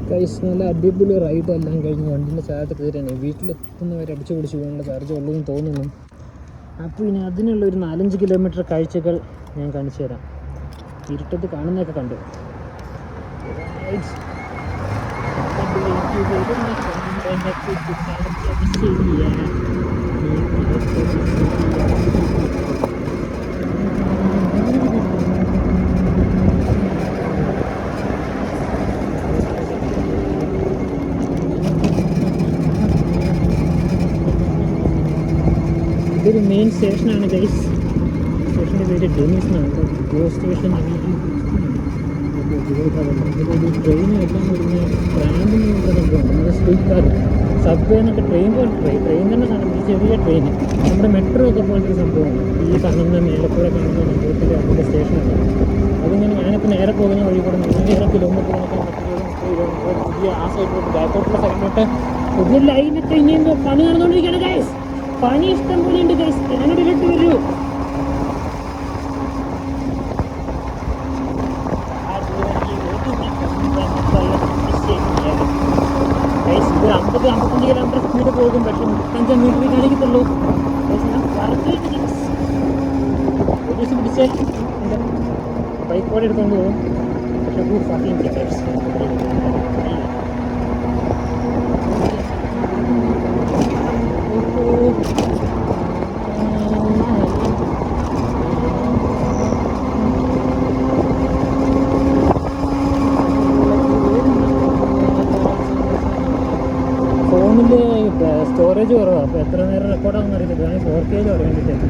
Guys നല്ല അടിപൊളി ride എല്ലാം കഴിഞ്ഞ് വണ്ടിൻ്റെ ചാർജ് കയറിയാണ്. വീട്ടിലെത്തുന്നവരെ അടിച്ചു പിടിച്ച് പോകാനുള്ള ചാർജ് ഉള്ളതെന്ന് തോന്നുന്നു. അപ്പോൾ ഇനി അതിനുള്ളൊരു 4-5 കിലോമീറ്റർ കാഴ്ചകൾ ഞാൻ കാണിച്ചു തരാം. ഇരുട്ടത്ത് കാണുന്നതൊക്കെ കണ്ടു. ഇതൊരു മെയിൻ സ്റ്റേഷനാണ് ഗൈസ്. സ്റ്റേഷൻ്റെ പേര് ഡെനീസ് എന്നാണ്. Go station. ട്രെയിനും എല്ലാം വരുന്ന ബ്രാൻഡിന് സംഭവമാണ്. നമ്മുടെ സ്ട്രീറ്റ് കാർ സബ്വേ എന്നൊക്കെ ട്രെയിൻ തന്നെ സാധനം. ഈ ചെറിയ ട്രെയിൻ നമ്മുടെ മെട്രോ ഒക്കെ പോലത്തെ ഒരു സംഭവമാണ്. ഈ കാണുന്ന മേലക്കൂടെ കാണുന്ന സംഭവത്തിൽ അതിൻ്റെ സ്റ്റേഷനാണ്. അതിങ്ങനെ ഞാനിപ്പോൾ നേരെ പോകുന്ന വഴി കൂടെ 100 കിലോമീറ്റർ പുതിയ ആ സൈഡിലോട്ട് ബാക്കോട്ടുള്ള സൈഡിലോട്ട് പുതിയ ലൈനൊക്കെ ഇനി എന്തോ പണി നടന്നുകൊണ്ടിരിക്കുകയാണ് ഗൈസ്. പനി ഇഷ്ടം പോലെ ഉണ്ട് ഗൈസ്. ഞാനോട് ഇരട്ട് വരൂ. ഗൈസ് ഒരു 50-55 കിലോമീറ്റർ സ്പീഡ് പോകും. പക്ഷേ 35 മീറ്റർ കാണിക്കത്തുള്ളൂ. പോലീസ് പിടിച്ച് ബൈക്ക് ഓടി എടുത്തുകൊണ്ട് പോകും. പക്ഷേ ഫോണിൽ സ്റ്റോറേജ് കുറവാണ്. അപ്പോൾ എത്ര നേരം റെക്കോർഡാണെന്ന് അറിയത്തില്ല. ഞാൻ 4K പറയാൻ വേണ്ടിയിട്ട്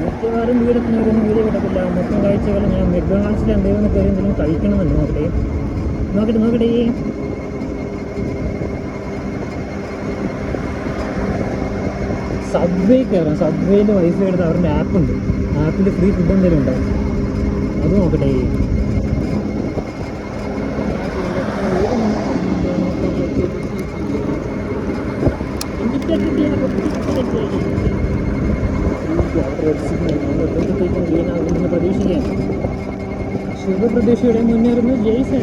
മിക്കവാറും വീടെത്തുന്നവരൊന്നും വീഡിയോ കിട്ടത്തില്ല. മൊത്തം കാഴ്ചകൾ ഞാൻ മെക്ഡൊണാൾഡ്സിൽ എന്തെങ്കിലും കയറി എന്തെങ്കിലും കഴിക്കണമെന്ന് നോക്കട്ടെ. സബ്വേ കയറാം. സബ്വേയിൽ വൈഫൈ എടുത്ത് അവരുടെ ആപ്പുണ്ട്. ആപ്പിൽ ഫ്രീ ഫുഡ് എന്തെങ്കിലും ഉണ്ടാവും. അത് നോക്കട്ടെ. പ്രതീക്ഷിക്കാം. ശുഭപ്രതീക്ഷയുടെ മുന്നേറുന്നു ജെയ്സൺ.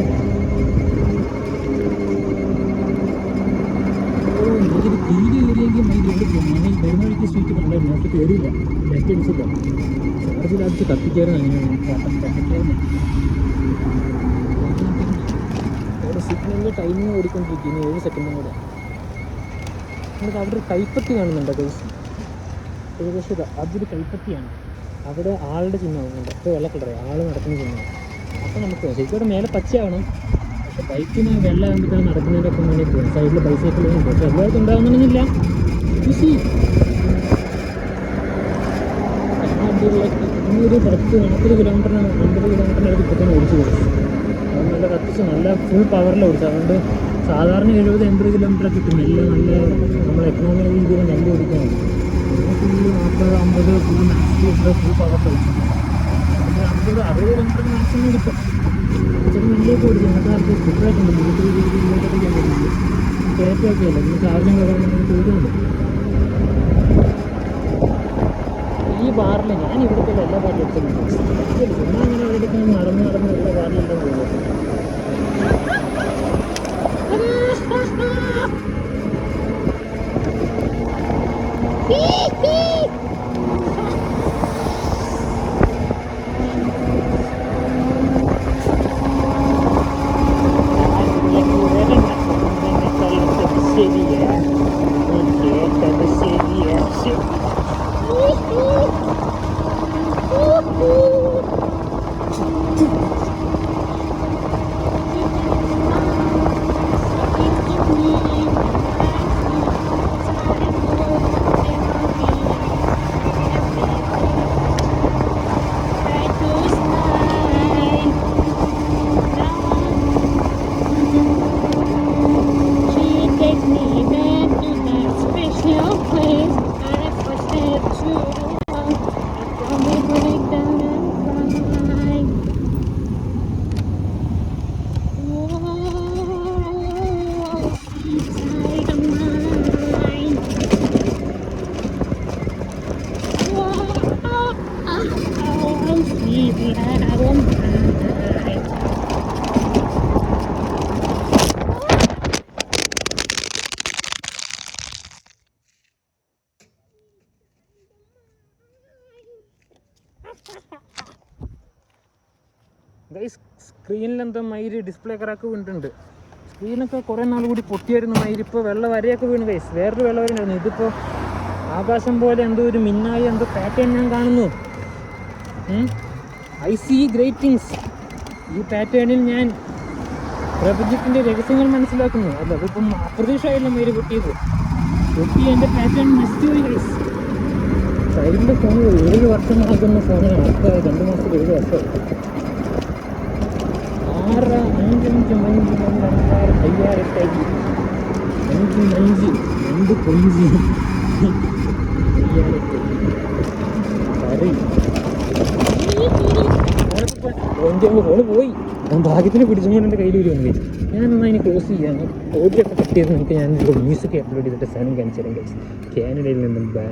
എനിക്കൊരു തീരെ ഏരിയെങ്കിൽ മൈ പെരുമാഴിക്ക് സ്ട്രീറ്റ് കണ്ടായിരുന്നു. പക്ഷെ കയറിയില്ല. ലെഫ്റ്റ് അടിച്ചില്ല. ചാർജിലടിച്ച് കത്തിക്കായിരുന്നു. അങ്ങനെയാണ് അവിടെ സിഗ്നലിൻ്റെ ടൈമിങ് ഓടിക്കൊണ്ടിരിക്കുന്നു. 7 സെക്കൻഡും കൂടെ. നമുക്ക് അവിടെ ഒരു കൈപ്പത്തി കാണുന്നുണ്ട് ഗൈസ്. ഏകദേശം അതൊരു കൈപ്പത്തിയാണ്. അവിടെ ആളുടെ ചിഹ്നമാകുന്നുണ്ട്. അപ്പോൾ വെള്ള കളറേ ആൾ നടക്കുന്ന ചിഹ്നമാണ്. അപ്പോൾ നമുക്ക് ശരിക്കും അവിടെ മേലെ പച്ചയാവണം. പക്ഷെ ബൈക്കിന് വെള്ളമാകുമ്പോഴത്തേന് നടക്കുന്നതിൻ്റെ ഒപ്പം വേണമെങ്കിൽ പോകും. സൈഡിൽ ബൈസൈക്കിളുണ്ട്. പക്ഷെ എല്ലാവർക്കും ഉണ്ടാകുന്നൊന്നുമില്ല. ഇന്നൊരു 10-40 കിലോമീറ്ററിന് 50 കിലോമീറ്ററിനടുത്ത് ഇപ്പോൾ തന്നെ ഓടിച്ചു കൊടുക്കും. അത് നല്ല കത്തിച്ച് നല്ല ഫുൾ പവറിൽ ഓടിച്ചു. അതുകൊണ്ട് സാധാരണ 70-80 കിലോമീറ്റർ കിട്ടും. എല്ലാം നല്ല നമ്മൾ എക്കണോമിക് രീതിയിൽ നല്ല ഓടിക്കാൻ full 40-50 full maximum full power ഓടിച്ചു. 50-60 കിലോമീറ്റർ മാക്സിമം കിട്ടും. ചെറിയ നല്ലൊക്കെ ഓടിക്കും. നമുക്ക് ഫുഡായിട്ടുണ്ട്. 120 കിലോമീറ്ററൊക്കെ വരുന്നത് കയറ്റമൊക്കെ അല്ല. പിന്നെ ചാർജിങ് കുറവാണെന്ന് തോന്നുന്നുണ്ട്. ഈ ബാറിൽ ഞാൻ ഇവിടുത്തെ എല്ലാ പാർട്ടിയും എടുത്തിട്ടുണ്ട്. ചുമ്മാ അങ്ങനെ എവിടെയൊക്കെ നടന്ന് എല്ലാ പാർട്ടിയെല്ലാം പോകുന്നത്. ഗൈസ് സ്ക്രീനിൽ എന്തോ മയിര് ഡിസ്പ്ലേ ക്രാക്ക് വീണിട്ടുണ്ട്. സ്ക്രീനൊക്കെ കുറേ നാൾ കൂടി പൊട്ടിയായിരുന്നു മയിര്. ഇപ്പോൾ വെള്ള വരയൊക്കെ വീണ് ഗൈസ്. വേറൊരു വെള്ള വരയുണ്ടായിരുന്നു. ഇതിപ്പോൾ ആകാശം പോലെ എന്തോ ഒരു മിന്നായി എന്തോ പാറ്റേൺ ഞാൻ കാണുന്നു. I see great things. ഈ പാറ്റേണിൽ ഞാൻ പ്രപഞ്ചത്തിൻ്റെ രഹസ്യങ്ങൾ മനസ്സിലാക്കുന്നു. അല്ല അതിപ്പം അപ്രതീക്ഷമായില്ല മയിര് പൊട്ടി എൻ്റെ പാറ്റേൺ നശിച്ചുപോയി ഗൈസ്. സൈഡിൻ്റെ ഫോൺ 7 വർഷമാകുന്ന ഫോണാണ്. അടുത്ത 2 മാസത്തിൽ 7 വർഷം. 6 5 5 5 5000 5 5 2 കൊഞ്ചി ഫോണ് പോയി. ഞാൻ ഭാഗ്യത്തിന് പിടിച്ചുകൊണ്ട് എൻ്റെ കയ്യിൽ വരുമെന്ന് കഴിച്ചു. ഞാനെന്നാൽ അതിന് ക്ലോസ് ചെയ്യാൻ ഓഡിയോ ഒക്കെ കട്ട് ചെയ്ത് നിങ്ങൾക്ക് ഞാൻ മ്യൂസിക് അപ്ലോഡ് ചെയ്തിട്ട് സാധനം കാണിച്ചു തരാം. കാനഡയിൽ നിന്നും ബൈ.